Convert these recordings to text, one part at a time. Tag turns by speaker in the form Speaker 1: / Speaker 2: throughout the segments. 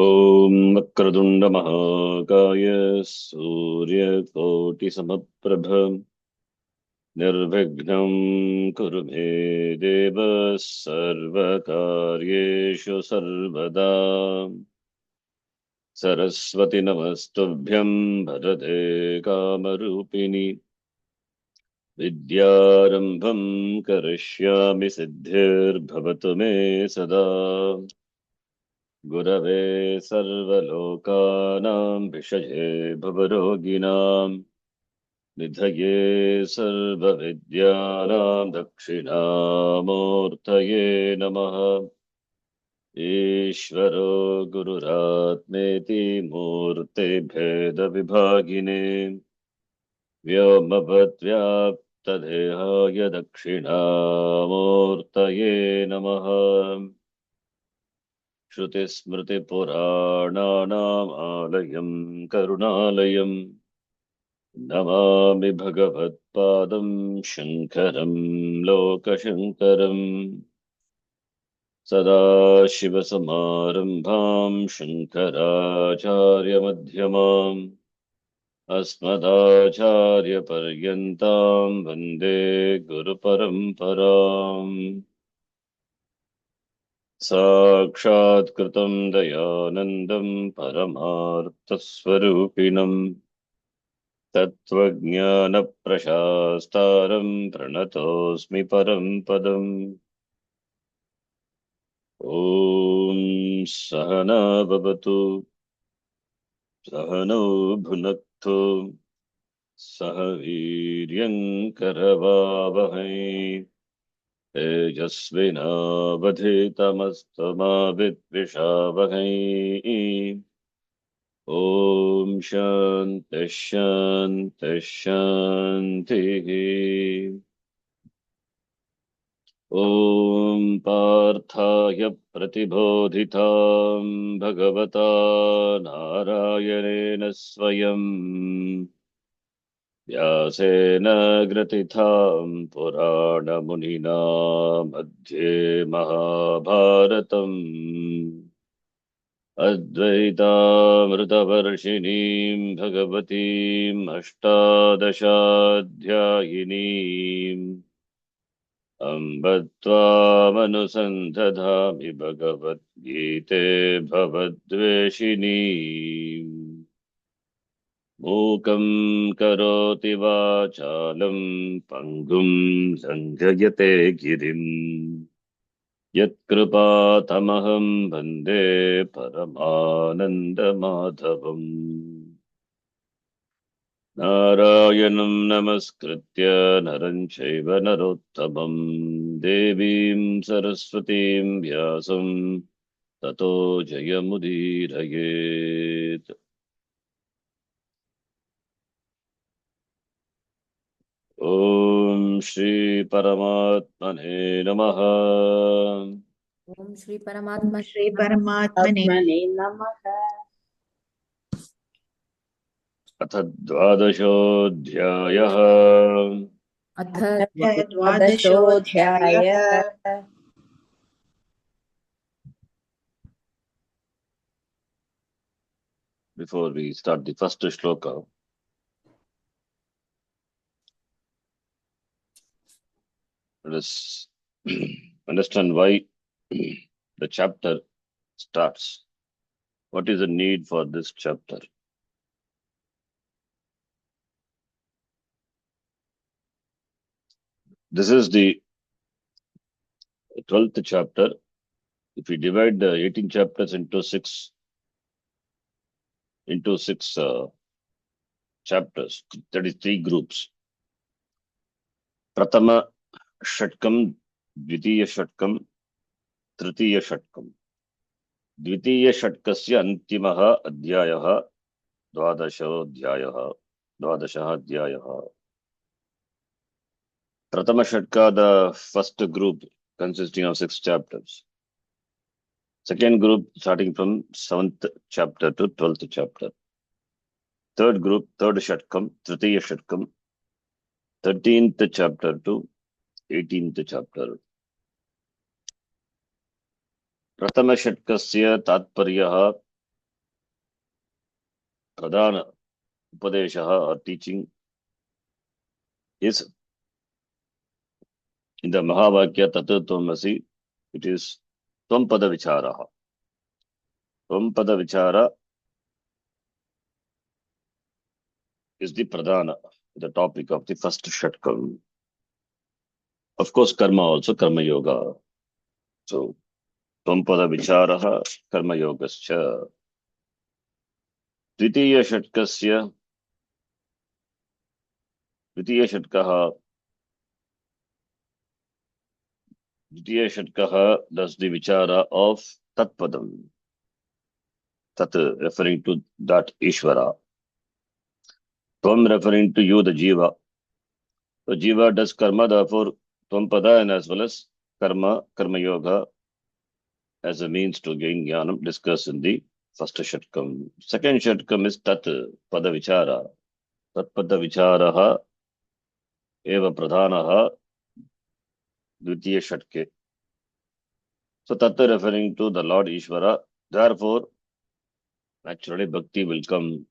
Speaker 1: ॐ वक्रतुण्डमहाकाय सूर्यकोटिसमप्रभ निर्विघ्नं कुरु मे देव सर्वकार्येषु सर्वदा सरस्वति नमस्तुभ्यं भरते कामरूपिणि विद्यारम्भं करिष्यामि सिद्धिर्भवतु मे सदा गुरवे सर्वलोकानां भिषजे भवरोगिणां निधये सर्वविद्यानां दक्षिणामूर्तये नमः। ईश्वरो गुरुरात्मेति मूर्तिभेदविभागिने व्योमवद्व्याप्तदेहाय दक्षिणामूर्तये नमः। श्रुतिस्मृतिपुराणानाम् आलयं करुणालयम् नमामि भगवत्पादं शङ्करं लोकशङ्करम्। सदाशिवसमारम्भां शङ्कराचार्यमध्यमाम् अस्मदाचार्यपर्यन्तां वन्दे गुरुपरम्पराम्। साक्षात्कृतं दयानन्दं परमार्थस्वरूपिणम् तत्त्वज्ञानप्रशास्तारं प्रणतोऽस्मि परं पदम्। ॐ सहना भवतु सहनौ भुनक्तु सह वीर्यङ्करवावहै तेजस्विनावधीतमस्तु मा विद्विषावहै। ॐ शान्तिः शान्तिः शान्तिः। ॐ पार्थाय प्रतिबोधितां भगवता नारायणेन स्वयं व्यासेन ग्रथितां पुराणमुनिना मध्ये महाभारतम् अद्वैतामृतवर्षिणीं भगवतीम् अष्टादशाध्यायिनीम् अम्ब त्वामनुसन्धधामि भगवद्गीते भवद्वेषिणी। मूकं करोति वाचालं पङ्गुं लङ्घयते गिरिम् यत्कृपातमहं वन्दे परमानन्दमाधवम्। नारायणं नमस्कृत्य नरं चैव नरोत्तमं देवीं सरस्वतीं व्यासं ततो जयमुदीरयेत्। ॐ श्री परमात्मने नमः।
Speaker 2: ओम श्री
Speaker 3: ॐ श्री
Speaker 2: परमात्मने
Speaker 3: परमात्मने
Speaker 4: आत्मने नमः।
Speaker 1: अथ द्वादशोऽध्यायः।
Speaker 2: अथ
Speaker 4: द्वादशोऽध्यायः।
Speaker 1: Before we start the first shloka, let us understand why the chapter starts. What is the need for this chapter? This is the 12th chapter. If we divide the 18 chapters into six chapters, that is three groups. Pratama Shatkam, Dvitiya Shatkam, Tritiya Shatkam. Dvitiya Shatkasya Antimaha Adhyayaha Dvadashodhyayaha Dvadashahadhyayaha. Pratama Shatka, the first group consisting of 6 chapters. Second group starting from 7th chapter to 12th chapter. Third group, third Shatkam, Tritiya Shatkam, 13th chapter to 18th chapter. Pratama Shatkasya Tatparyaha pradhana upadeshaha or teaching is in the Mahavakya Tattva-tvamasi, it is Tvam-pada Vicharaha. Tvam-pada Vichara is the pradhana, the topic of the first Shatkam. Of course, karma also, karma yoga. So, Tvam-pada Vicharaha, karma yogascha. Dvitiya Shatkasya, Dvitiya Shatkaha, Dvitiya Shatkaha does the Vichara of Tat-padam. Tat referring to that Ishvara. Tvam referring to you, the Jiva. So Jiva does karma, therefore Tvam-pada and as well as karma, karma yoga as a means to gain jnanam discussed in the first Shatkam. Second Shatkam is Tat Pada Vichara. Tat Pada Vicharaha eva pradhanaha dvitiya Shatke. So Tat referring to the Lord Ishvara. Therefore, naturally Bhakti will come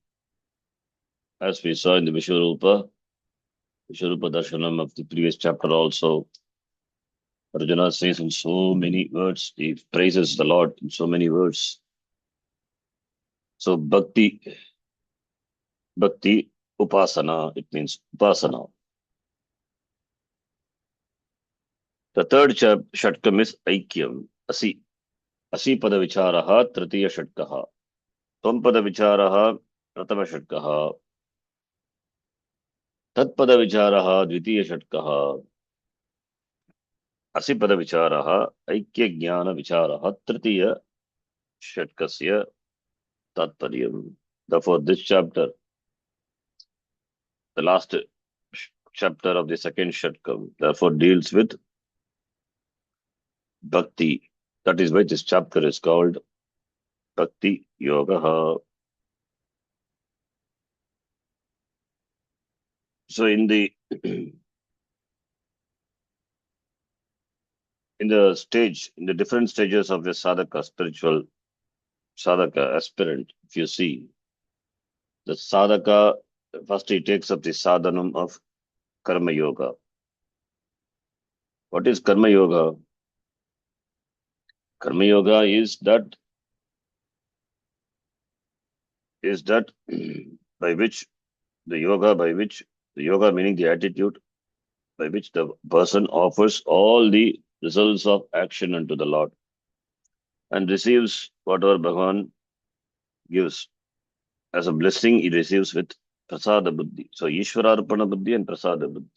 Speaker 1: as we saw in the Vishwarupa Darshanam of the previous chapter also. Arjuna says in so many words, he praises the Lord in so many words. So Bhakti, Upasana, it means Upasana. The third Shatkam is Aikyam, Asi. Asi Pada Vicharaha, Tritiya Shatkaha. Tvam Pada Vicharaha, Pratama Shatkaha. Tat Pada Vicharaha, Dvitiya Shatkaha. Asi Pada Vicharaha, Aikya Jnana Vicharaha, Tritiya Shatkasya Tatparyam. Therefore, this chapter, the last chapter of the second Shatkam, therefore deals with Bhakti. That is why this chapter is called Bhakti Yoga. So in the in the different stages of the sadhaka, spiritual sadhaka, aspirant, if you see, the sadhaka, first he takes up the sadhanam of karma yoga. What is karma yoga? Karma yoga is that by which the yoga meaning the attitude by which the person offers all the results of action unto the Lord and receives whatever Bhagavan gives as a blessing, he receives with prasada buddhi. So Ishvara arpana buddhi and prasada buddhi.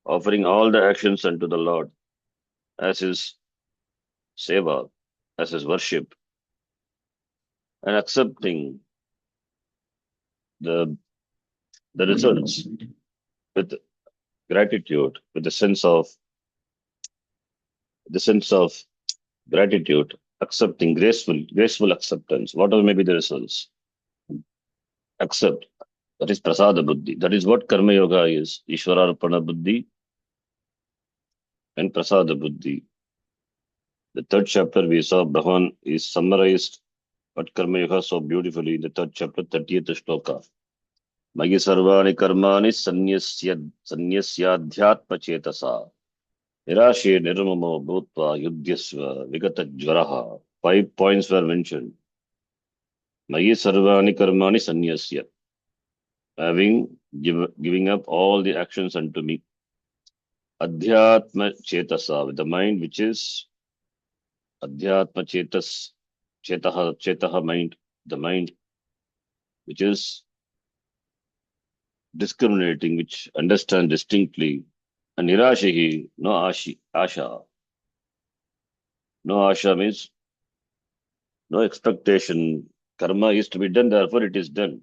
Speaker 1: Offering all the actions unto the Lord as his seva, as his worship, and accepting the results with gratitude, with the sense of gratitude, accepting graceful acceptance, whatever may be the results. Accept. That is prasada buddhi. That is what karma yoga is. Ishwararpana buddhi and prasada buddhi. The third chapter we saw Bhagavan is summarized what karma yoga so beautifully in the third chapter, 30th shloka. Magi sarvani karmani sanyasyadhyatma chetasa. Nirashe nirmamo bhutva yudhyasva vigata jvaraha. 5 points were mentioned. Magi sarvani karmani sanyasya. Giving up all the actions unto me. Adhyatma chetasa, with the mind which is Adhyatma Chetaha mind, the mind which is discriminating, which understands distinctly. And Nirashihi, no Asha. No Asha means no expectation. Karma is to be done, therefore it is done.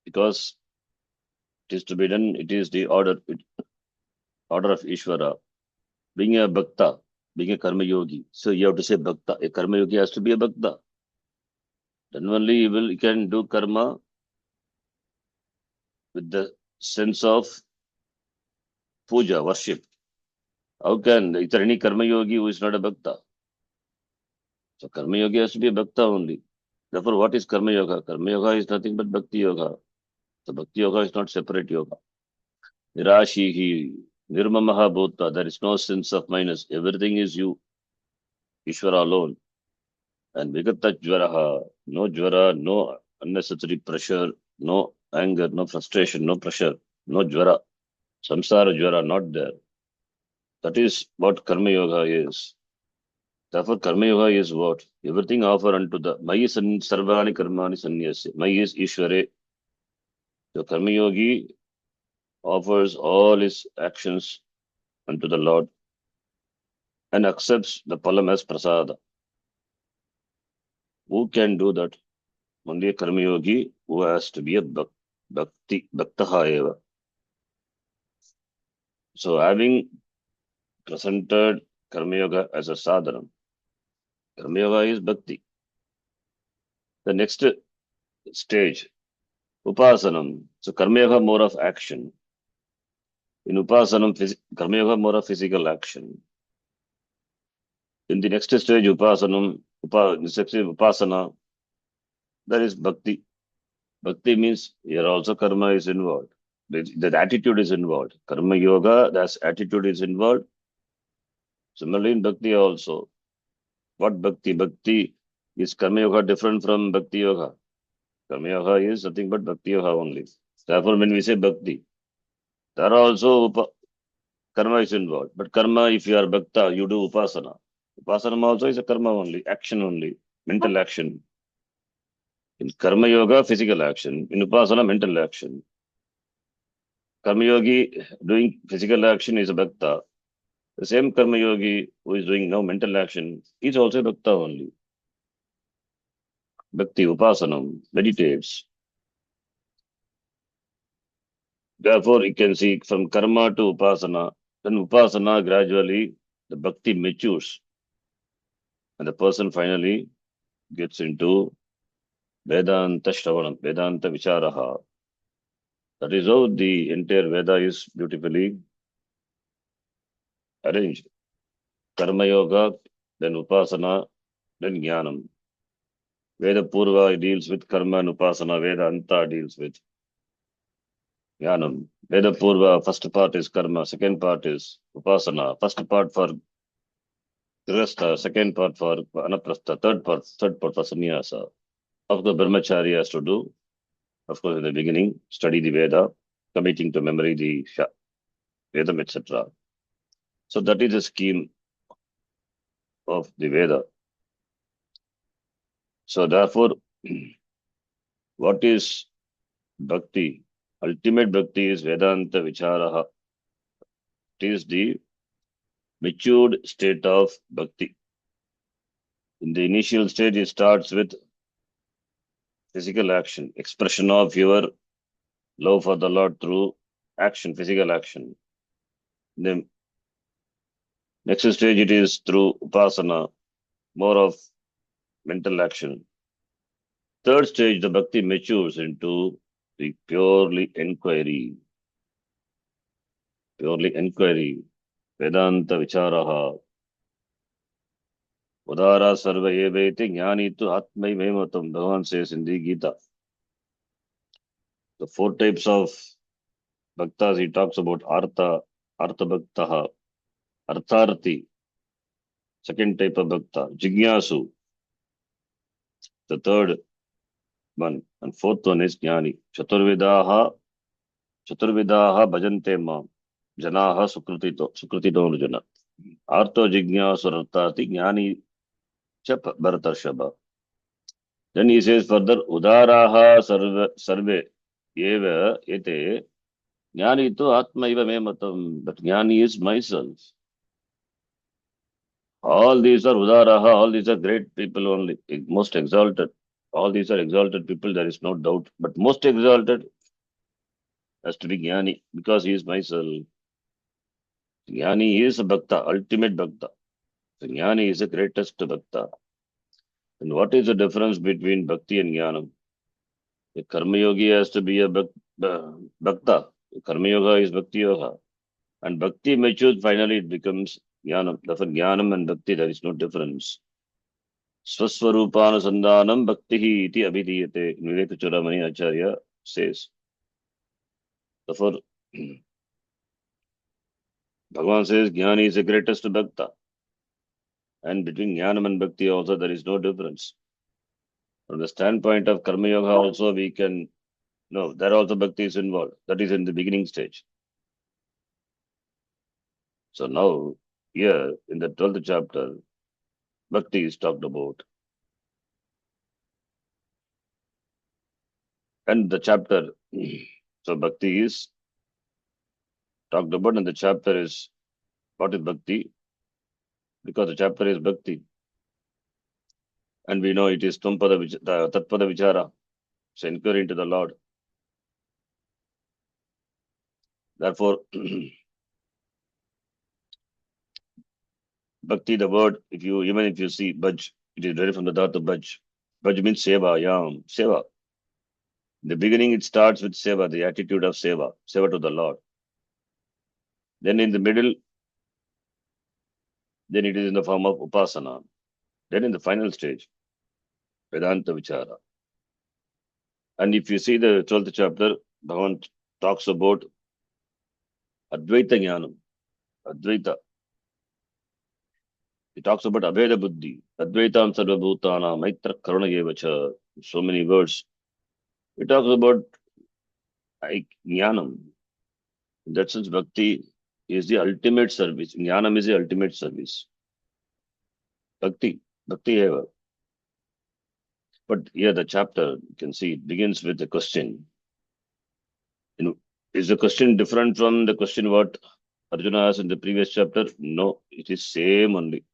Speaker 1: Because it is to be done, it is the order of Ishvara. Being a Bhakta, being a Karma Yogi. So you have to say Bhakta. A Karma Yogi has to be a Bhakta. Then only he can do karma with the sense of puja, worship. Is there any karma yogi who is not a bhakta? So karma yogi has to be a bhakta only. Therefore, what is Karma Yoga? Karma Yoga is nothing but Bhakti Yoga. So Bhakti Yoga is not separate yoga. Nirashihi, Nirmamaha Bhutta. There is no sense of minus. Everything is you, Ishvara alone. And Vigata Jvaraha, no Jvara, no unnecessary pressure, no anger, no frustration, no pressure, no Jvara. Samsara Jvara, not there. That is what Karma Yoga is. Therefore, Karma Yoga is what? Everything offer unto the Mayi Sarvani Karmani Sanyasi. Mayi is Ishvare. The Karma Yogi offers all his actions unto the Lord and accepts the palam as prasada. Who can do that? Only a Karma Yogi who has to be a Bhaktaha eva. So having presented Karma Yoga as a sadhana, Karma Yoga is Bhakti. The next stage, Upasanam. So Karma Yoga more of action. In Upasanam, Karma Yoga more of physical action. In the next stage, Upasana, that is Bhakti. Bhakti means here also karma is involved. The attitude is involved. Karma yoga, that's attitude is involved. Similarly in Bhakti also. What Bhakti? Bhakti is Karma yoga different from Bhakti yoga. Karma yoga is nothing but Bhakti yoga only. Therefore, when we say Bhakti, there are also karma is involved. But karma, if you are Bhakta, you do Upasana. Upasana also is a karma only, action only, mental action. In Karma Yoga, physical action. In Upasana, mental action. Karma Yogi doing physical action is a Bhakta. The same Karma Yogi who is doing now mental action is also a Bhakta only. Bhakti, Upasanam, meditates. Therefore, you can see from Karma to Upasana, then Upasana gradually the Bhakti matures and the person finally gets into Vedanta Shravanam, Vedanta Vicharaha. That is how the entire Veda is beautifully arranged. Karma Yoga, then Upasana, then Jnanam. Veda Purva deals with Karma and Upasana, Veda Anta deals with Jnanam. Veda Purva, first part is Karma, second part is Upasana, first part for Grihastha, second part for Anaprastha, third part for Sannyasa. Of course, Brahmachari has to do, of course, in the beginning, study the Veda, committing to memory the Vedam, etc. So that is the scheme of the Veda. So therefore, what is Bhakti? Ultimate Bhakti is Vedanta Vicharaha. It is the matured state of Bhakti. In the initial stage, it starts with physical action, expression of your love for the Lord through action, physical action. The next stage, it is through Upasana, more of mental action. Third stage, the Bhakti matures into the purely inquiry, Vedanta Vicharaha. Udara sarva eveti jnani tu atmai mematam, Bhagavan says in the Gita. The four types of bhaktas he talks about: Artha Bhaktaha, Artharthi, second type of bhakta, Jignasu, the third one, and fourth one is Jnani. Chaturvidaha bhajante ma, Janaha Sukrutito Arjuna. Artho Jignasu Artharthi, Jnani Chap Bharatarshabha. Then he says further, Udaraha sarve eva ete Jnani to Atma iva me matam. But Jnani is myself. All these are Udaraha, all these are great people only, most exalted. All these are exalted people, there is no doubt. But most exalted has to be Jnani because he is myself. Jnani is a Bhakta, ultimate Bhakta. So Jnani is the greatest Bhakta. And what is the difference between Bhakti and Jnanam? The Karma Yogi has to be a Bhakta. Karma Yoga is Bhakti Yoga. And Bhakti matures, finally it becomes Jnanam. Therefore, Jnanam and Bhakti, there is no difference. Swaswarupanusandhanam bhaktihi iti abhidiyate. Vivek Churamani Acharya says. Therefore, Bhagavan says Jnani is the greatest bhakta. And between Jnanam and Bhakti also there is no difference. From the standpoint of Karma Yoga also we can, no, there also Bhakti is involved. That is in the beginning stage. So now, here in the 12th chapter, Bhakti is talked about. And the chapter, so Bhakti is talked about and the chapter is, what is Bhakti? Because the chapter is Bhakti. And we know it is Tatpada Vichara. So inquiry into the Lord. Therefore, Bhakti, the word, even if you see Bhaj, it is derived from the Dhatu Bhaj. Bhaj means Seva, Yam, Seva. In the beginning, it starts with Seva, the attitude of Seva, Seva to the Lord. Then in the middle, then it is in the form of Upasana. Then in the final stage, Vedanta Vichara. And if you see the 12th chapter, Bhagavan talks about Advaita Jnanam, Advaita. He talks about Abheda Buddhi, Advaitam Sarvabhutana, Maitra Karuna Yevacha, so many words. He talks about Jnanam. In that sense, Bhakti is the ultimate service. Jnanam is the ultimate service. Bhakti eva. But here the chapter, you can see, it begins with the question. Is the question different from the question what Arjuna asked in the previous chapter? No, it is same only.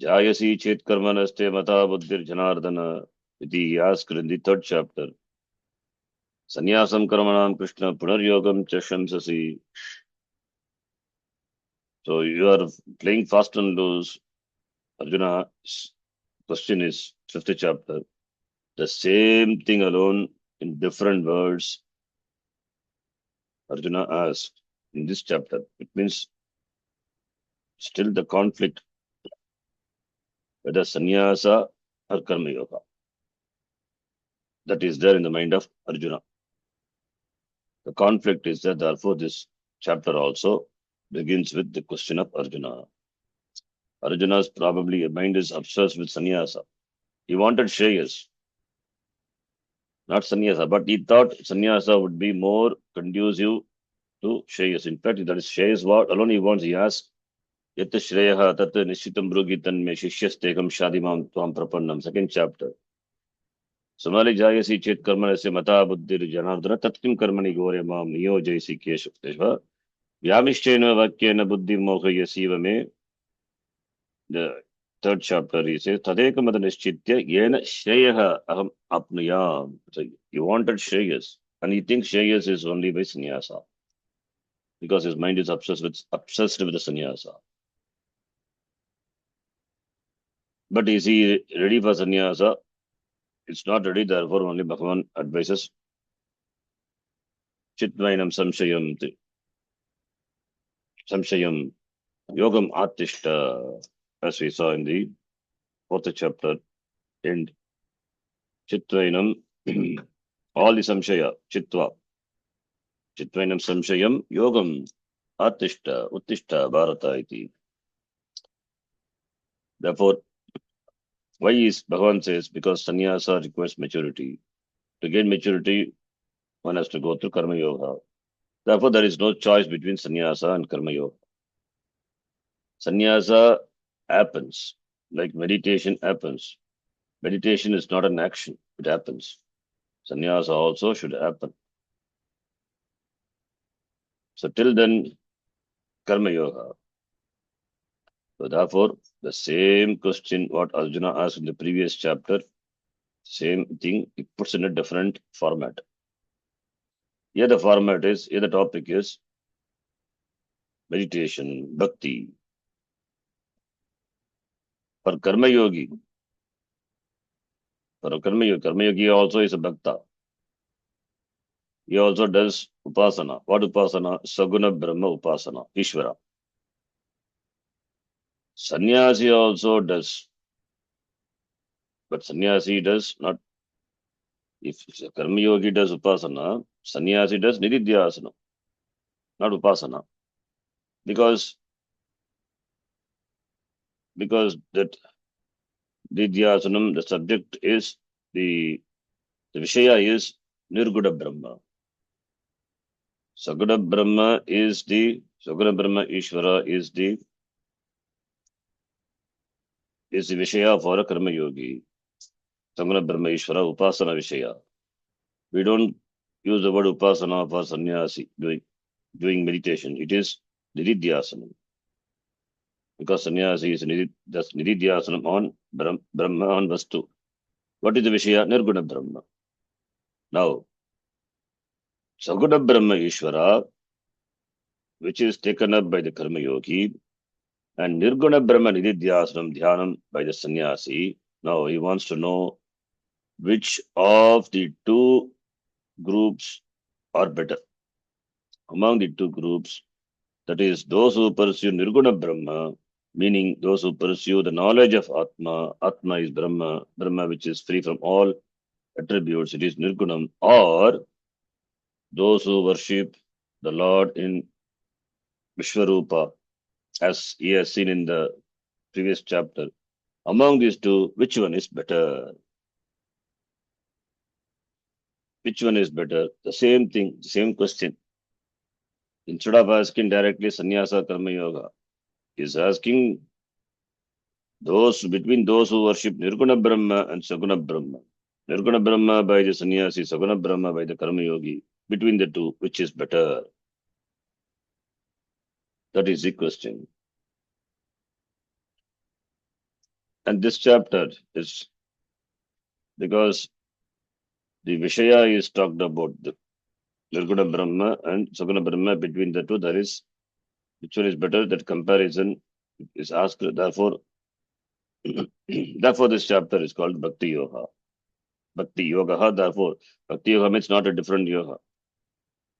Speaker 1: Jayasi chet karmanaste mata buddhir janardana. He asked in the 3rd chapter. Sanyasam karmanam Krishna punaryogam cha shamsasi. So you are playing fast and loose. Arjuna's question is 5th chapter. The same thing alone in different words Arjuna asked in this chapter. It means still the conflict whether sannyasa or karma yoga. That is there in the mind of Arjuna. The conflict is there, therefore this chapter also begins with the question of Arjuna. Arjuna's probably mind is obsessed with sannyasa. He wanted shreyas, not sannyasa, but he thought sannyasa would be more conducive to shreyas. In fact, that is shreyas what alone he wants. He asks, Yat shreyaha tat nishitam brugitan me shishyastekam shadimam tvam prapannam. 2nd chapter. Somali jayasi chet karmanasya mata buddhir janardana tatkim karmani gore mam niyo jayasi kesha. Vyamishtena vakyena buddhi moha yasiva me. The 3rd chapter he says, Tadekam nishchitya yena shreyaha aham apnuyam. So he wanted shreyas. And he thinks shreyas is only by sannyasa. Because his mind is obsessed with the sannyasa. But is he ready for sannyasa? It's not ready, therefore only Bhagavan advises Chitvainam Samshayam Yogam Atishta, as we saw in the 4th chapter end. Chitvainam, all the Samshaya, Chitva. Chitvainam Samshayam Yogam Atishta, Uttishta, Bharata iti. Therefore, why is Bhagavan says? Because sannyasa requires maturity. To gain maturity, one has to go through Karma Yoga. Therefore, there is no choice between sannyasa and Karma Yoga. Sannyasa happens, like meditation happens. Meditation is not an action, it happens. Sannyasa also should happen. So till then, Karma Yoga. So therefore, the same question what Arjuna asked in the previous chapter, same thing, it puts in a different format. Here the format is, here the topic is meditation, bhakti. For Karma Yogi, Karma Yogi also is a bhakta. He also does upasana. What upasana? Saguna Brahma upasana, Ishvara. Sannyasi also does. But sannyasi does not. If a karma yogi does upasana, sannyasi does nididhyasana, not upasana. Because that nididhyasanam, the subject is the Vishaya is Nirguna Brahma. Saguna Brahma Ishvara is the Vishaya for a Karma Yogi. Saguna Brahma Ishvara Upasana Vishaya. We don't use the word Upasana for sannyasi doing meditation. It is Nididhyasanam. Because sannyasi is that's Nididhyasanam on Brahma on Vastu. What is the Vishaya? Nirguna Brahma. Now, Saguna Brahma Ishvara, which is taken up by the Karma Yogi, and Nirguna Brahma Nididhyasanam Dhyanam by the sannyasi. Now he wants to know which of the two groups are better. Among the two groups, that is, those who pursue Nirguna Brahma, meaning those who pursue the knowledge of Atma. Atma is Brahma, Brahma which is free from all attributes, it is Nirgunam, or those who worship the Lord in Vishwarupa, as he has seen in the previous chapter. Among these two, which one is better? Which one is better? The same thing, the same question. Instead of asking directly sannyasa karma yoga, is asking between those who worship Nirguna Brahma and Saguna Brahma. Nirguna Brahma by the sannyasi, Saguna Brahma by the karma yogi. Between the two, which is better? That is the question. And this chapter is because the Vishaya is talked about the Nirguna Brahma and Saguna Brahma. Between the two, there is which one is better? That comparison is asked. Therefore, this chapter is called Bhakti Yoga. Bhakti Yoga, therefore, Bhakti Yoga means not a different yoga.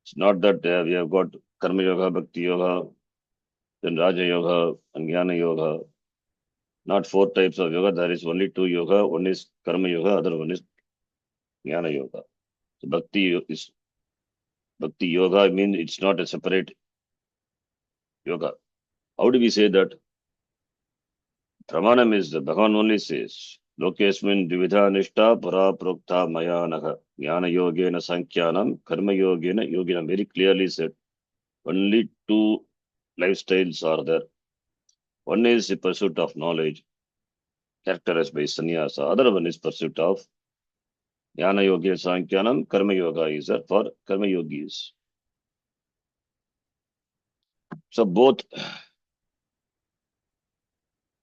Speaker 1: It's not that we have got Karma Yoga, Bhakti Yoga, then Raja Yoga, and Jnana Yoga. Not four types of yoga. There is only two yoga. One is Karma Yoga, other one is Jnana Yoga. So Bhakti Yoga means it's not a separate yoga. How do we say that? Pramanam is the Bhagavan only says, Lokesmin Dvividha Nishta Para Prokta Mayanaha Jnana Yogena Sankhyanam Karma Yogena Yoginam. Very clearly said. Only two lifestyles are there. One is the pursuit of knowledge, characterized by sannyasa. Other one is pursuit of jnana yoga sankhyanam. Karma yoga is there for karma yogis. So both,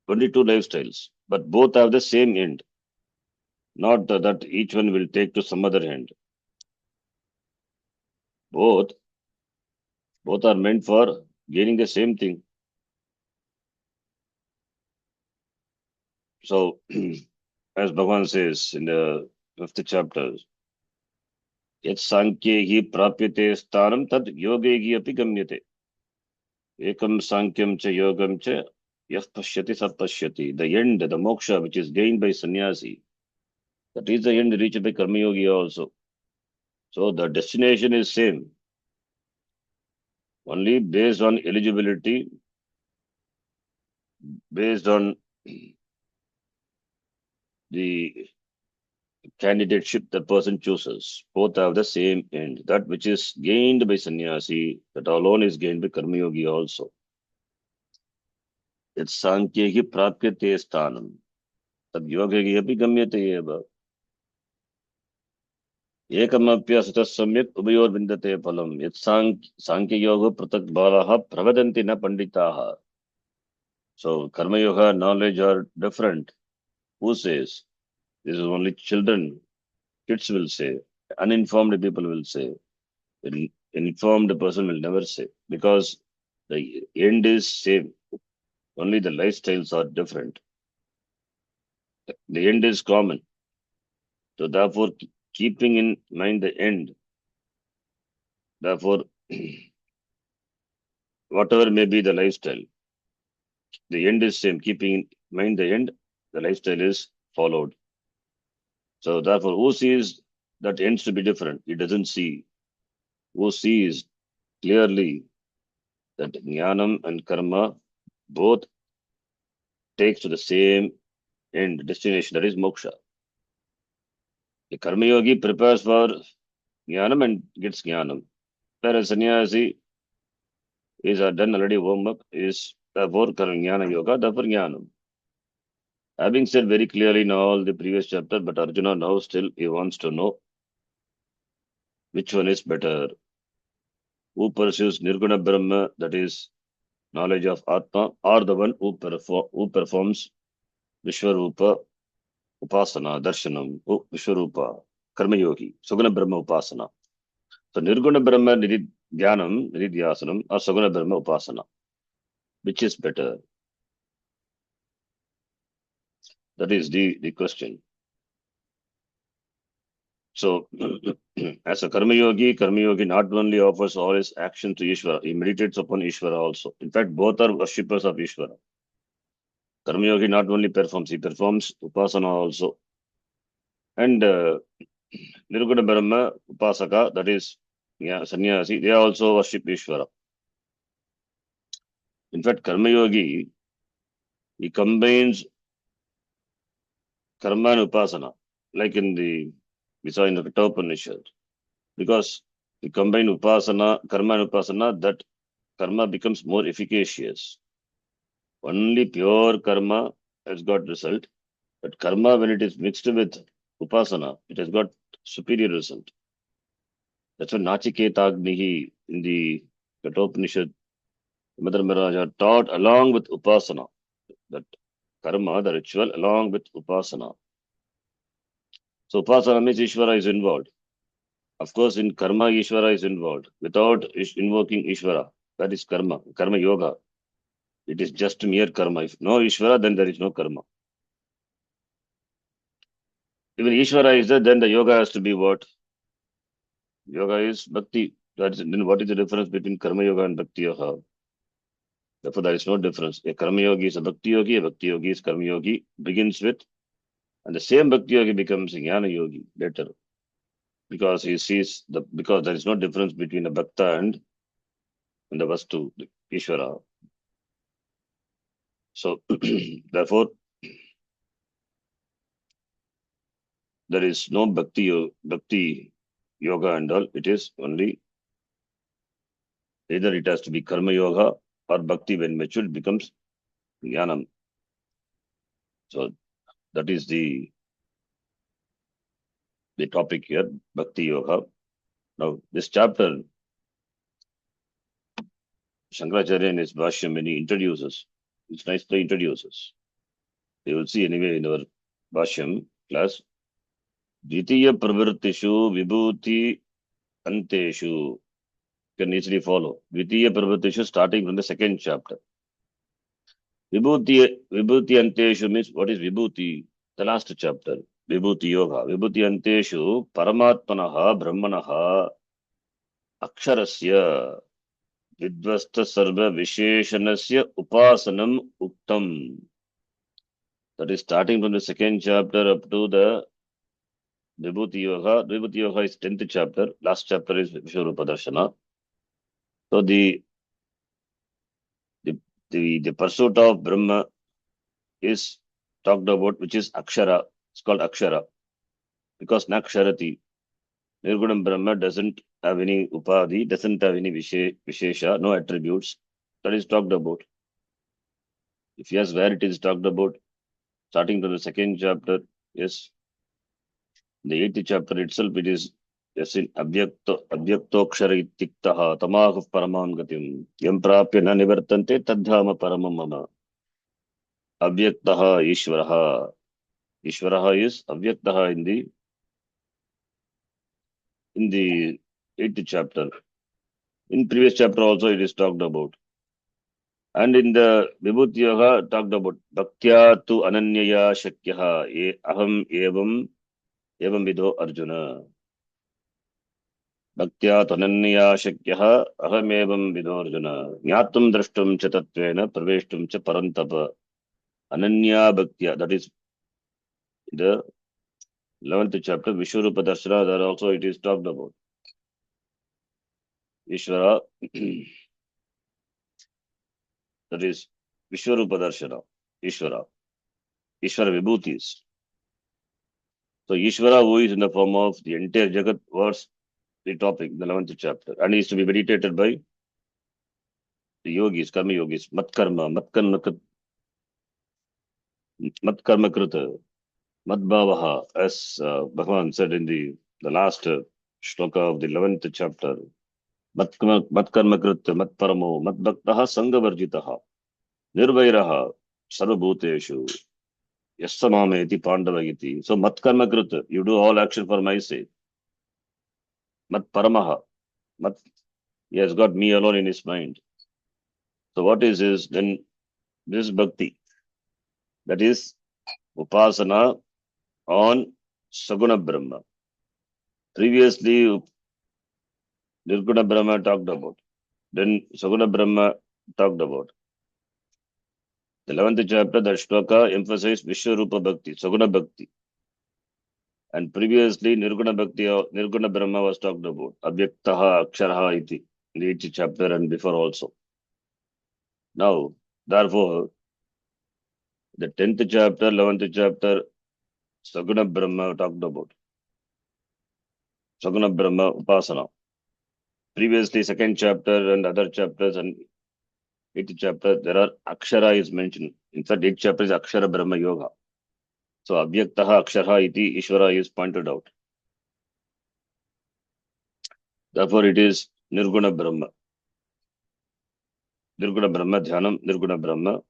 Speaker 1: only two lifestyles, but both have the same end. Not that each one will take to some other end. Both are meant for gaining the same thing. So, as Bhagavan says in the 5th chapter, Yat Sankyehi Prapyate Sthanam Tad Yogehi Api Gamyate. Ekam Sankyam Cha Yogam Cha Yas Pashyati Sat Pashyati. The end, the moksha which is gained by sannyasi, that is the end reached by Karma Yogi also. So the destination is same. Only based on eligibility, based on the candidateship the person chooses. Both have the same end. That which is gained by sannyasi, that alone is gained by Karma Yogi also. It's Sankyehi Prapyate Sthanam. Tad Yogehi Api Gamyate Eva. Ekamapya Samyak Ubayor Vindate Phalam. Yet Sankhya Yoga Pratak Balaha Pravadanti na Panditaha. So Karma Yoga knowledge are different. Who says? This is only children. Kids will say. Uninformed people will say. An informed person will never say. Because the end is same. Only the lifestyles are different. The end is common. So therefore, keeping in mind the end, therefore, whatever may be the lifestyle, the end is same. Keeping in mind the end, the lifestyle is followed. So therefore, who sees that ends to be different? He doesn't see. Who sees clearly that jnanam and karma both takes to the same end, destination, that is moksha. The karma yogi prepares for jnanam and gets jnanam. Whereas sannyasi is done already warm up, is therefore jnana yoga, therefore jnanam. Having said very clearly in all the previous chapter, but Arjuna now still he wants to know which one is better. Who pursues Nirguna Brahma, that is knowledge of Atma, or the one who performs Vishwarupa Upasana, Darshanam, Vishwarupa, Karma Yogi, Suguna Brahma Upasana. So Nirguna Brahma Dhyanam, Nididhyasanam, or Suguna Brahma Upasana. Which is better? That is the question. So, as a Karma Yogi not only offers all his action to Ishvara, he meditates upon Ishvara also. In fact, both are worshippers of Ishvara. Karma Yogi not only performs, he performs Upasana also. And Nirguna Brahma, Upasaka, that is Sannyasi, they also worship Ishvara. In fact, Karma Yogi, he combines Karma and Upasana, like we saw in the Gita Upanishad. Because we combine Upasana, Karma and Upasana, that karma becomes more efficacious. Only pure karma has got result, but karma, when it is mixed with upasana, it has got superior result. That's why Nachiketagnihi in the Kathopanishad, Mother Maharaja taught along with upasana, that karma, the ritual, along with upasana. So upasana means Ishvara is involved. Of course, in karma, Ishvara is involved. Without invoking Ishvara, that is karma, karma yoga. It is just mere karma. If no Ishvara, then there is no karma. Even Ishvara is there, then the yoga has to be what? Yoga is bhakti. Then what is the difference between karma yoga and bhakti yoga? Therefore, there is no difference. A karma yogi is a bhakti yogi is karma yogi, begins with, and the same bhakti yogi becomes a jnana yogi later. Because he sees because there is no difference between a bhakta and the vastu, the Ishvara. So therefore, there is no bhakti yoga and all. It is only either it has to be karma yoga or bhakti. When matured, it becomes jnanam. So that is the topic here, bhakti yoga. Now this chapter, Shankaracharya in his Bhashyam, when he introduces, it's nicely introduces. You will see anyway in our Bhashyam class. Dvitiya pravrittishu vibhuti anteshu. Can easily follow. Dvitiya pravrittishu starting from the second chapter. Vibhuti anteshu means what is vibhuti? The last chapter. Vibhuti yoga. Vibhuti anteshu paramatmanaha brahmanaha aksharasya vidvasta sarva visheshanasya upasanam uktam. That is starting from the second chapter up to the Vibhuti Yoga. Vibhuti Yoga is 10th chapter. Last chapter is Vishwarupa Darshana. So the pursuit of Brahma is talked about, which is Akshara. It's called Akshara. Because Naksharati, Nirgunam Brahma doesn't have any Upadhi, doesn't have any Vishesha, no attributes. That is talked about. If yes, where it is talked about, starting from the second chapter, yes. The 8th chapter itself, it is yes in Abhyaktoksara itiktaha tamahu paramam gatim yam prapya na nivartante tadhama paramam mama. Avyaktaha Ishvaraha. Ishvaraha is Avyaktaha in the 8th chapter. In previous chapter also it is talked about. And in the Vibhuti Yoga talked about Bhaktya tu ananyaya shakyaha aham evam vidho Arjuna. Bhaktya tananya shakyah ahamevam vidorjuna jnatum drashtum cha tatvena praveshtum cha parantapa ananya bhaktya, that is the 11th chapter, Vishwarupa Darshana, there also it is talked about. Ishvara, that is Vishwarupa Darshana, Ishvara Vibhutis. So Ishvara, who is in the form of the entire Jagat, was the topic, the 11th chapter, and is to be meditated by the yogis, karma yogis, matkarma krita, madbhavaha, as Bhagavan said in the last shloka of the 11th chapter. Matkarma krita, matparamo, matbhaktaha, sangavarjitaha, nirvairaha, sarvabhuteshu, yasamameti pandavagiti. So matkarma krita, you do all action for my sake. Matparamaha, mat, he has got me alone in his mind. So what is this? Then this bhakti, that is upasana on Saguna Brahma. Previously, Nirguna Brahma talked about. Then Saguna Brahma talked about. The 11th chapter, that shloka emphasized Vishwarupa Bhakti, Saguna Bhakti. And previously, Nirguna Brahma was talked about. Avyaktaha Aksharaha iti. In the 8th chapter and before also. Now, therefore, the 10th chapter, 11th chapter, Saguna Brahma talked about. Saguna Brahma Upasana. Previously, 2nd chapter and other chapters and 8th chapter, there are Akshara is mentioned. In fact, 8th chapter is Akshara Brahma Yoga. So, Abhyaktaha Akshara iti Ishvara is pointed out. Therefore, it is Nirguna Brahma. Nirguna Brahma Dhyanam, Nirguna Brahma,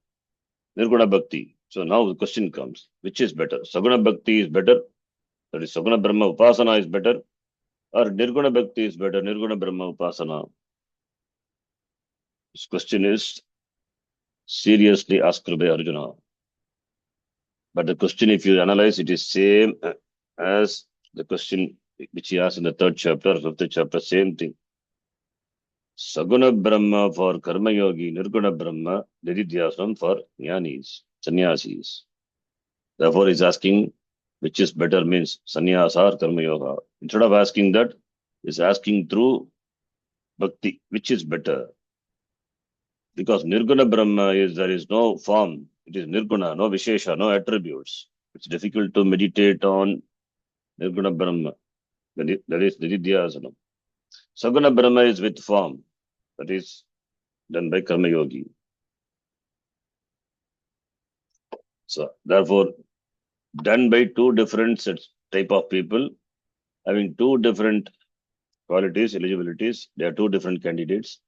Speaker 1: Nirguna Bhakti. So, now the question comes, which is better? Saguna Bhakti is better, that is Saguna Brahma Upasana is better, or Nirguna Bhakti is better, Nirguna Brahma Upasana? This question is seriously asked by Arjuna. But the question, if you analyze, it is same as the question which he asked in the 3rd chapter, 5th chapter, same thing. Saguna Brahma for Karma Yogi, Nirguna Brahma, Nididhyasam for Jnanis, Sannyasis. Therefore, he's asking which is better means Sannyasa or Karma Yoga. Instead of asking that, he's asking through Bhakti, which is better. Because Nirguna Brahma is, there is no form. It is Nirguna, no Vishesha, no attributes. It's difficult to meditate on Nirguna Brahma. That is Nididhyasana. Saguna Brahma is with form. That is done by Karma Yogi. So, therefore, done by two different sets, type of people, having two different qualities, eligibilities. They are two different candidates.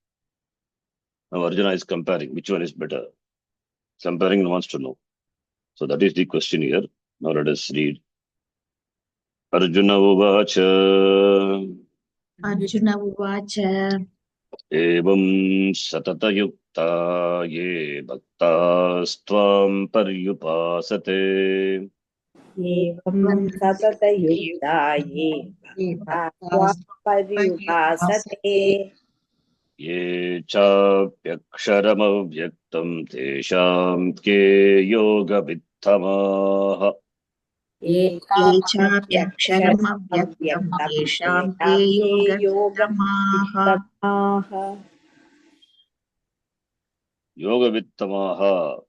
Speaker 1: Now, Arjuna is comparing which one is better. Comparing and wants to know. So, that is the question here. Now, let us read. Arjuna Uvacha.
Speaker 3: Arjuna Uvacha.
Speaker 1: Evam satatayukta ye bhaktastvamparyupasate.
Speaker 2: एवं सततयुक्ता ये भक्त्वा पर्युपासते
Speaker 1: Ye chapyaksharamavhyaktam tesham ke yoga vittamaha.
Speaker 2: ये
Speaker 3: चाप्यक्षरमव्यक्तं तेषां के योगवित्तमाः
Speaker 1: Yoga vittamaha.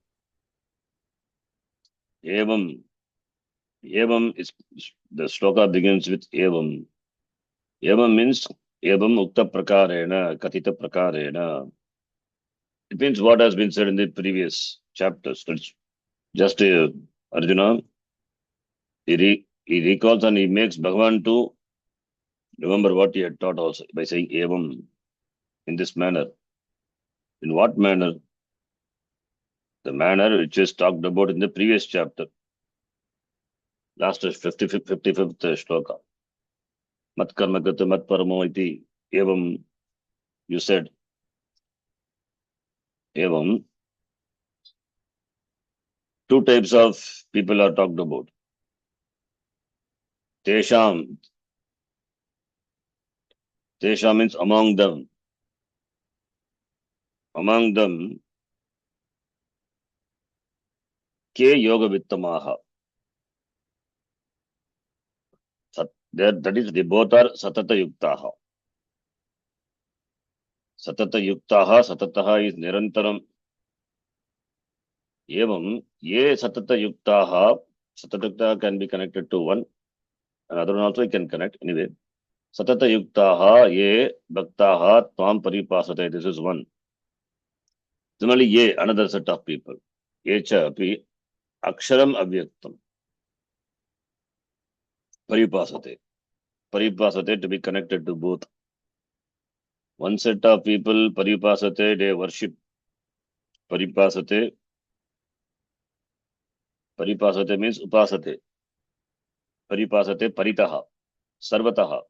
Speaker 1: Evam. Evam is, the shloka begins with Evam. Evam means Evam ukta prakarena, katita prakarena. It means what has been said in the previous chapters. It's just Arjuna, he recalls and he makes Bhagavan to remember what he had taught also by saying Evam in this manner. In what manner? The manner which is talked about in the previous chapter. Last 55th shloka. Mat karma gata mat paramo iti. Evam, you said. Evam. Two types of people are talked about. Tesham. Tesham means among them. Among them, ke yoga vittamaha. that is, they both are satata yuktaha. Satata yuktaha, satataha is nirantaram. Evam, ye satata yuktaha, satata yuktaha can be connected to one. Another one also you can connect. Anyway, satata yuktaha, ye bhaktaha, tvam paripasate. This is one. Similarly, ye, another set of people. Ye cha api aksharam avyaktam. Paripasate. Paripasate to be connected to both. One set of people, paripasate, they worship. Paripasate. Paripasate means upasate. Paripasate paritaha. Sarvataha.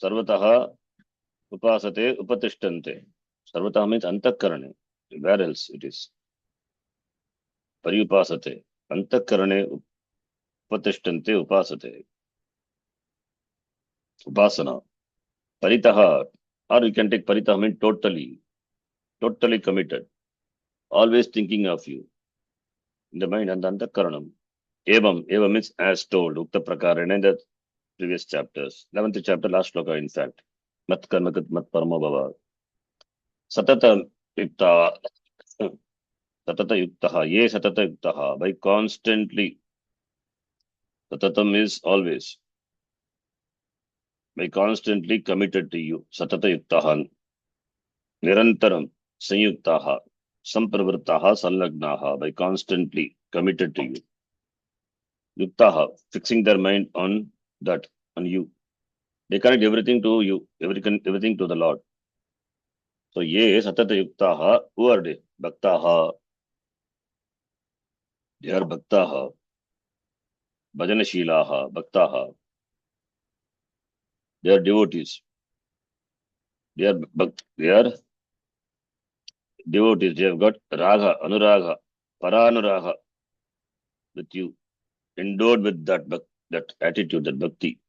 Speaker 1: Sarvataha upasate upatishtante. Sarvataha means antakarane. Where else it is? Paripasate. Antakarane upatishtante upasate. Upasana. Paritaha. Or you can take paritaha means totally. Totally committed. Always thinking of you. In the mind and the antakaranam. Evam means as told. Ukta prakarana in the previous chapters. 11th chapter, last shloka, in fact. Mat karmakat mat parama bhava. Satata yukta. Satata yuktaha. Ye satata yuktaha. By constantly. Satatam is always. By constantly committed to you. Satata yuktaha. Nirantaram. Sanyuktaha. Sampravrtaha. Sallagnaha. By constantly committed to you. Yuktaha. Fixing their mind on that. On you. They connect everything to you. Everything to the Lord. So, ye satata yuktaha. Who are they? Bhaktaha. They are bhaktaha. Bhajanashilaha. Bhaktaha. They are devotees. They are devotees. They have got raga, anuraga, paranuraga with you. Endowed with that attitude, that bhakti.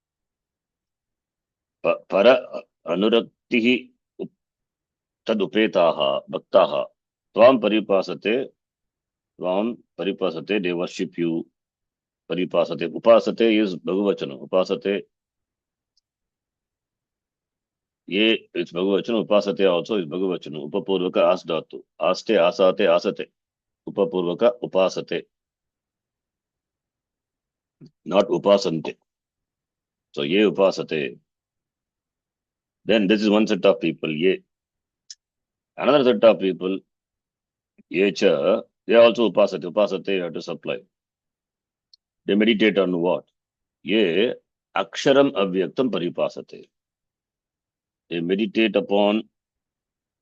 Speaker 1: Para anuraktihi tad upetaha. Bhaktaha. Tvam paripasate. They worship you. Paripasate. Upasate is Bhagavachana. Upasate. Ye, it's Bhagavachana. Upasate also is Bhagavachana. Upapurvaka asdhatu. Aste, asate, asate. Upapurvaka upasate. Not upasante. So, ye upasate. Then this is one set of people. Ye. Another set of people. Ye cha. They also upasate. Upasate you have to supply. They meditate on what? Ye aksharam avyaktam paripasate. They meditate upon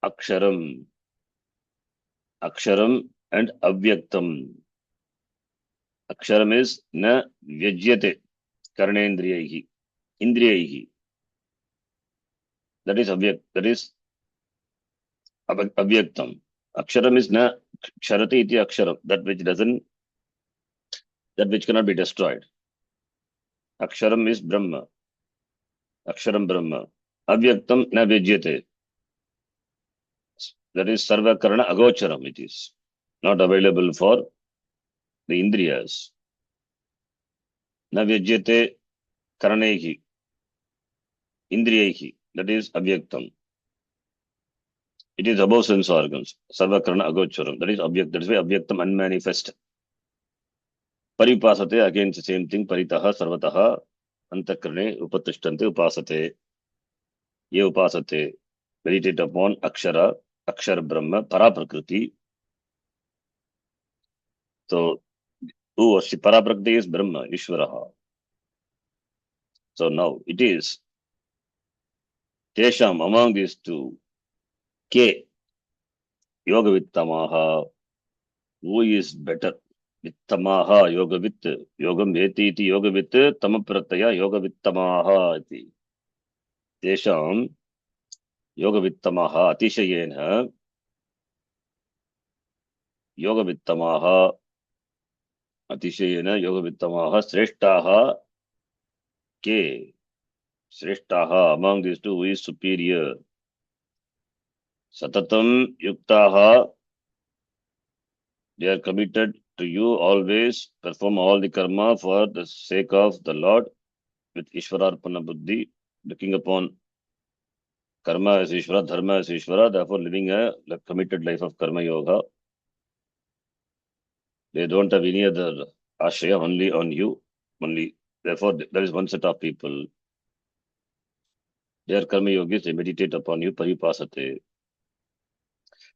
Speaker 1: aksharam. Aksharam and avyaktam. Aksharam is na vyajyate karnendriyaihi. Indriyaihi. That is avyaktam. Aksharam is na ksharati iti aksharam. That which cannot be destroyed. Aksharam is Brahma. Aksharam Brahma. Avyaktam na vyajyate. That is sarva karana agocharam. It is not available for the indriyas. Na vyajyate karanehi. Indriyehi. That is avyaktam. It is above sense organs. Sarva karana agocharam. That is avyaktam. That is why avyaktam unmanifest. Paripasate, again the same thing. Paritaha, sarvataha, antakarane, upatishtante, upasate. Ye upasate. Meditate upon akshara, akshara brahma, paraprakriti. So, who worship paraprakriti is Brahma, Ishvaraha. So now it is Tesham among these two. K. Yoga Vittamaha. Who is better? Vittamaha, Yoga Vitt. Yogam Veti iti Yoga Vitt. Tamaprataya Yoga Vittamaha iti. Tesham Yoga Vittamaha. Atishayena. Yoga Vittamaha. Atishayena Yoga Vittamaha. Sreshtaha. K. Sreshtaha. Among these two, who is superior? Satatam Yuktaha. They are committed to you always, perform all the karma for the sake of the Lord. with Ishwararpana Buddhi, looking upon karma as Ishvara, dharma as Ishvara, therefore living a committed life of karma yoga. They don't have any other ashraya, only on you. Only therefore there is one set of people. They are karma yogis, they meditate upon you, paripasate.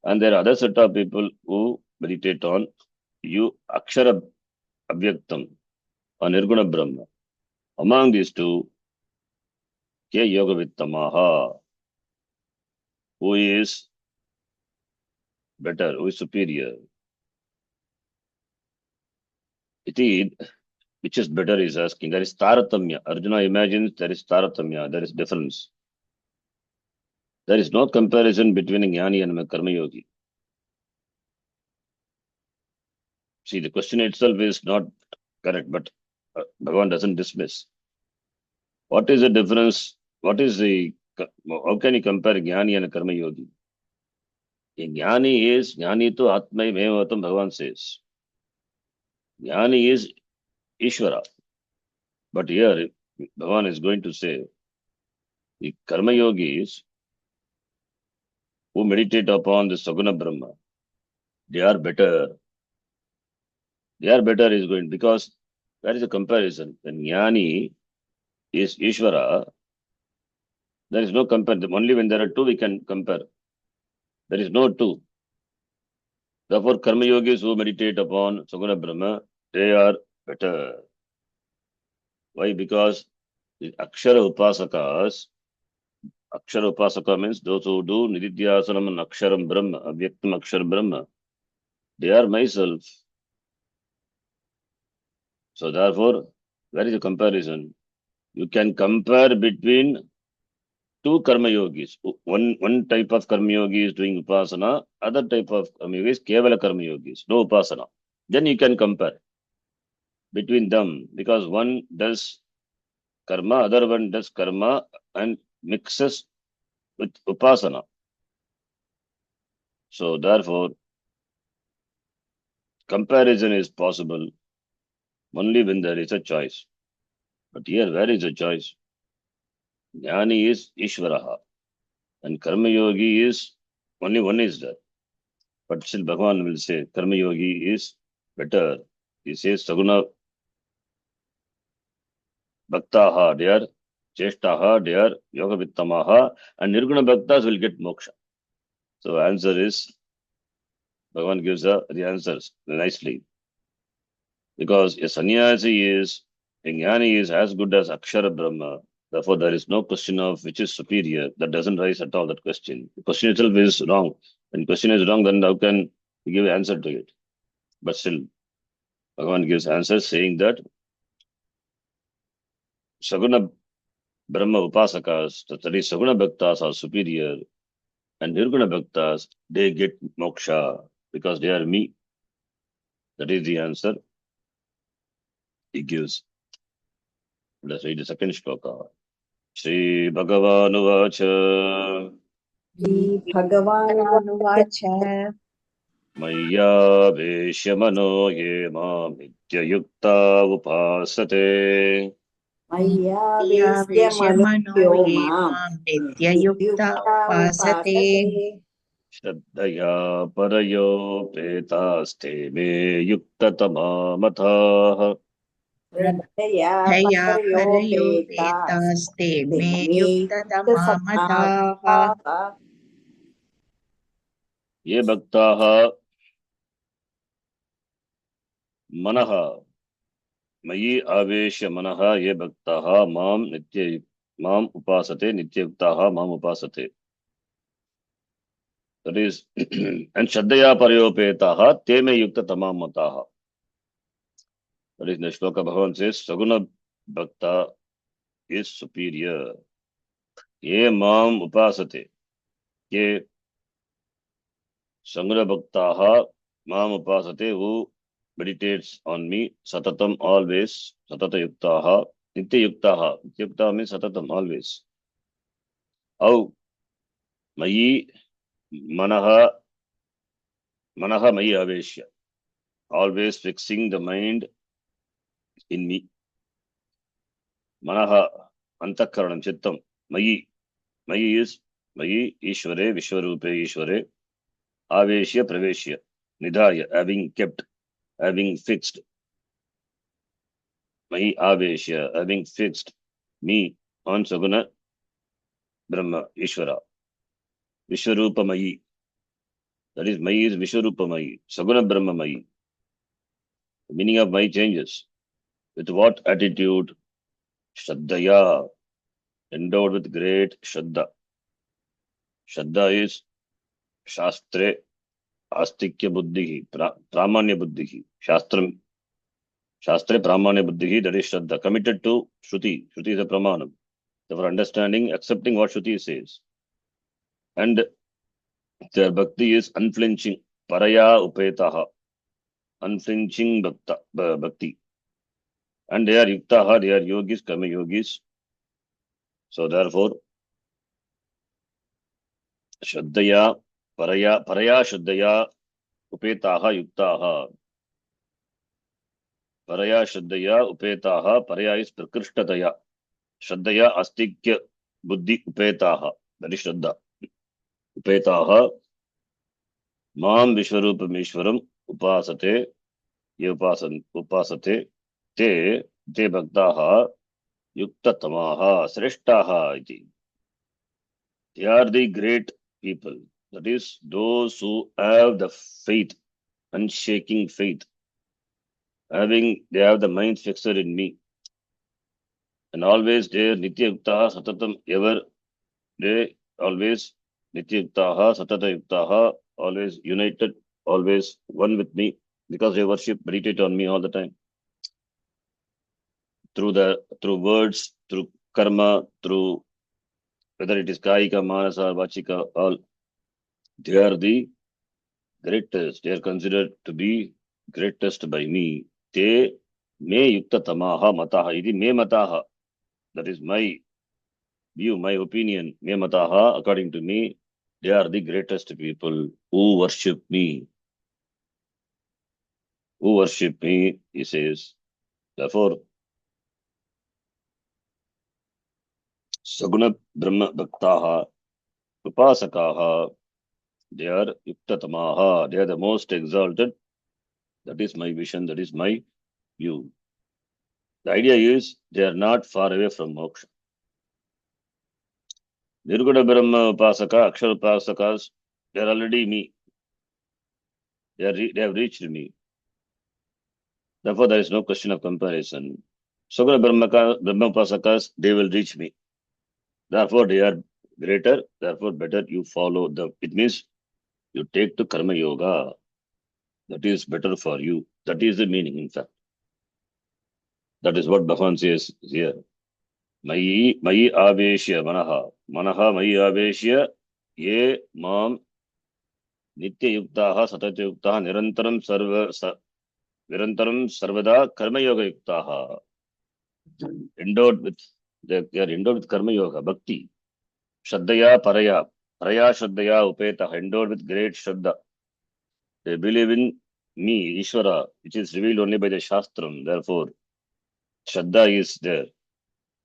Speaker 1: And there are other set of people who meditate on you, akshara abhyaktam, or nirguna brahma. Among these two, ke yoga vittamaha, who is better, who is superior. Iti, which is better, is asking. There is taratamya. Arjuna imagines there is taratamya, there is difference. There is no comparison between a jnani and a karma yogi. See, the question itself is not correct, but Bhagavan doesn't dismiss. What is the difference? How can you compare jnani and a karma yogi? A jnani to atmai mevatam, Bhagavan says. Jnani is Ishvara. But here, Bhagavan is going to say, the karma yogis who meditate upon the Saguna Brahma, they are better. They are better is going, because that is a comparison. When jnani is Ishvara, there is no comparison. Only when there are two, we can compare. There is no two. Therefore, karma yogis who meditate upon Saguna Brahma, they are better. Why? Because the Akshara Upasaka means those who do Nididhyasanam and Aksharam Brahma, Avyaktam Akshar Brahma, they are myself. So therefore, where is the comparison? You can compare between two karma yogis. One type of karma yogi is doing upasana, other type of karma yogi is kevala karma yogis, no upasana. Then you can compare between them, because one does karma, other one does karma and mixes with upasana. So therefore, comparison is possible only when there is a choice. But here, where is the choice? Jnani is Ishvaraha, and karma yogi is only one is there. But still, Bhagavan will say karma yogi is better. He says Saguna Bhaktaha, they are Cheshtaha, they are Yoga Vittamaha, and Nirguna Bhaktas will get moksha. So answer is, Bhagavan gives the answers nicely. Because a sannyasi is, a jnani is as good as Akshara Brahma. Therefore, there is no question of which is superior. That doesn't rise at all, that question. The question itself is wrong. When question is wrong, then how can you give an answer to it? But still, Bhagavan gives answers saying that Saguna Brahma Upasakas, that is Saguna Bhaktas are superior, and Nirguna Bhaktas, they get moksha because they are me. That is the answer he gives. Let's read the second shloka. Shri Bhagavanuvacha
Speaker 3: भगवानुवाच
Speaker 1: Maya Veshamano Ye Mam Nityayukta Upasate
Speaker 2: मय्यावेश्य
Speaker 3: यावेश्यमनो
Speaker 2: मनो
Speaker 3: ये
Speaker 2: माम्
Speaker 3: मां नित्ययुक्ता
Speaker 2: नित्युक्ता
Speaker 3: उपासते
Speaker 2: उपासते
Speaker 1: Shraddhaya Parayo Pretaste Me Yuktatama Mathaha
Speaker 2: श्रद्धया
Speaker 3: धया
Speaker 2: परयोपेताः
Speaker 3: परयोपेतास्ते
Speaker 2: ते
Speaker 3: मे
Speaker 2: मे
Speaker 3: युक्ततमा मताः
Speaker 2: युक्तसमाधाः
Speaker 1: Ye Bhaktaha Manaha Mayi Avesha Manaha Ye Bhaktaha Mam Upasate Nityayuktaha Mam Upasate. That is, and Shraddhaya Parayopetaha Te Me Yuktatama Mataha. That is, in the Shloka Bhagavan says, Saguna Bhakta is superior. Ye Mam Upasate. Ye Saguna Bhaktaha Mam Upasate, who meditates on me, Satatam always, Satata Yuktaha, Nitya Yuktaha. Nitya Yuktaha means Satatam always. Au Mayi Manaha Mayi Aveshya. Always fixing the mind in me. Manaha, Antakaranam, Chittam, Mayi. Mayi is Mayi, Ishvare, Vishwarupe, Ishvare, Aveshya, Praveshya, Nidhaya, having kept, having fixed. Mayi Aveshya, having fixed me on Saguna Brahma, Ishvara. Vishwarupa Mayi. That is, Mayi is Vishwarupa Mayi, Saguna Brahma Mayi. The meaning of Mayi changes. With what attitude? Shraddhaya, endowed with great Shraddha. Shraddha is Shastre, Astikya Buddhihi, Pramanya Buddhihi. Shastram, Shastre, Pramanya Buddhihi, that is Shraddha. Committed to Shruti. Shruti is a Pramanam. For understanding, accepting what Shruti says. And their bhakti is unflinching. Paraya upetaha. Unflinching bhakti. And they are yuktaha, they are yogis, karma yogis. So therefore, Shraddhaya, Paraya Shraddhaya, Upetaha, Yuktaha. Paraya Shraddhaya, Upetaha, Paraya is Prakrishtadaya. Shraddhaya, Astikya, Buddhi, Upetaha. That is Shraddha. Upetaha, Mam Vishwarupam Ishwaram, Upasate, Ye Upasate, Te Bhaktaha, Yuktatamaha, Sreshtaha, iti. They are the great people. That is, those who have the faith, unshaking faith. They have the mind fixed in me. And always they Nitya Yuktaha Satatam ever, they always Nitya Yuktaha Satata Yuktaha, always united, always one with me, because they worship, meditate on me all the time. Through words, through karma, through whether it is Kaika, Manasa, Vachika, all, they are the greatest. They are considered to be greatest by me. Te me yukta tamaha mataha. Iti me mataha. That is my view, my opinion. Me mataha, according to me, they are the greatest people who worship me. Who worship me, he says. Therefore, Saguna Brahma Bhaktaha, Upasakaha, they are yukta tamaha. They are the most exalted. That is my vision. That is my view. The idea is they are not far away from moksha. Nirguna Brahma Upasaka, Akshara Upasakas, they are already me. They have reached me. Therefore, there is no question of comparison. Saguna Brahma Upasakas, they will reach me. Therefore, they are greater. Therefore, better you follow them. It means you take to Karma Yoga. That is better for you. That is the meaning, in fact. That is what Bhagavan says here. Mayi Aveshya Manaha. Manaha Mayi Aveshya Ye Mam Nitya Yuktaha Satata Yuktaha Nirantaram Sarvada Karma Yoga Yuktaha. Endowed with they are endowed with Karma Yoga, Bhakti. Shraddhaya Paraya. Paraya Shraddhaya Upeta, endowed with great Shraddha. They believe in me, Ishvara, which is revealed only by the Shastram. Therefore, Shraddha is there.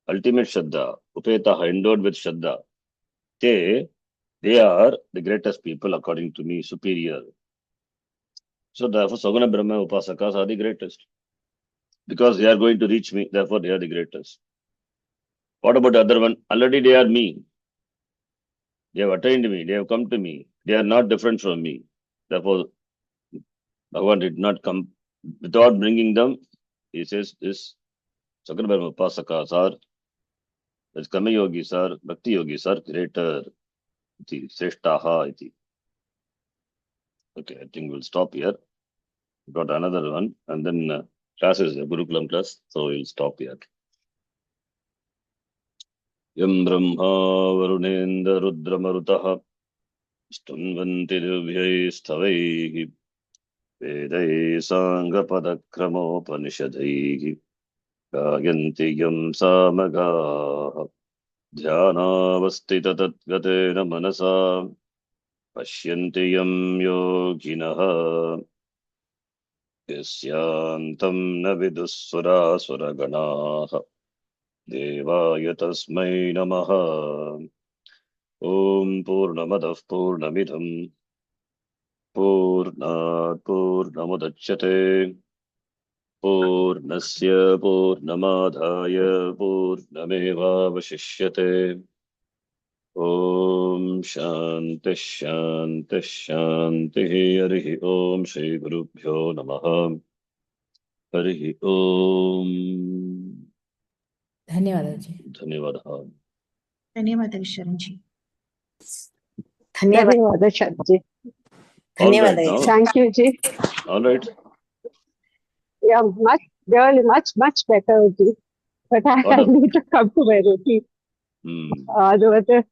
Speaker 1: Ultimate Shraddha. Upeta, endowed with Shraddha. They are the greatest people according to me, superior. So therefore, Saguna Brahma Upasakas are the greatest. Because they are going to reach me, therefore they are the greatest. What about the other one? Already they are me. They have attained me. They have come to me. They are not different from me. Therefore, Bhagavan did not come without bringing them. He says this Saguna Brahma Upasakas are, as Kama Yogis are, Bhakti Yogis are greater. Iti, Sreshtaha iti. Okay, I think we'll stop here. Got another one, and then class is a Gurukulam class, so we'll stop here. Yam Brahma Varunendra Rudra Marutaha Stunvanti Divyai Stavaihi Vedai Sangha Padakramopanishadaihi Gayanti Yam Samagaha Dhyanavastita Tatgatena Manasa Pashyanti Yam Yoginaha Yasyantam Navidusvara Swaraganaha देवाय तस्मै नमः। ॐ पूर्णमदः पूर्णमिदम् पूर्णात् पूर्णमुदच्यते पूर्णस्य पूर्णमादाय पूर्णमेवावशिष्यते। ॐ शान्तिः शान्तिः शान्तिः। हरिः ॐ श्रीगुरुभ्यो नमः। हरिः ॐ।
Speaker 4: धन्यवाद जी।
Speaker 1: धन्यवादः।
Speaker 3: धन्यवाद शरण जी।
Speaker 2: धन्यवाद
Speaker 5: धन्यवाद जी.
Speaker 1: All right
Speaker 2: धन्यवाद
Speaker 1: now.
Speaker 5: Thank you, ji.
Speaker 1: All right.
Speaker 5: Yeah, really much better, ji. But I
Speaker 1: What up?
Speaker 5: need to come to my routine.
Speaker 1: Hmm.
Speaker 5: Otherwise,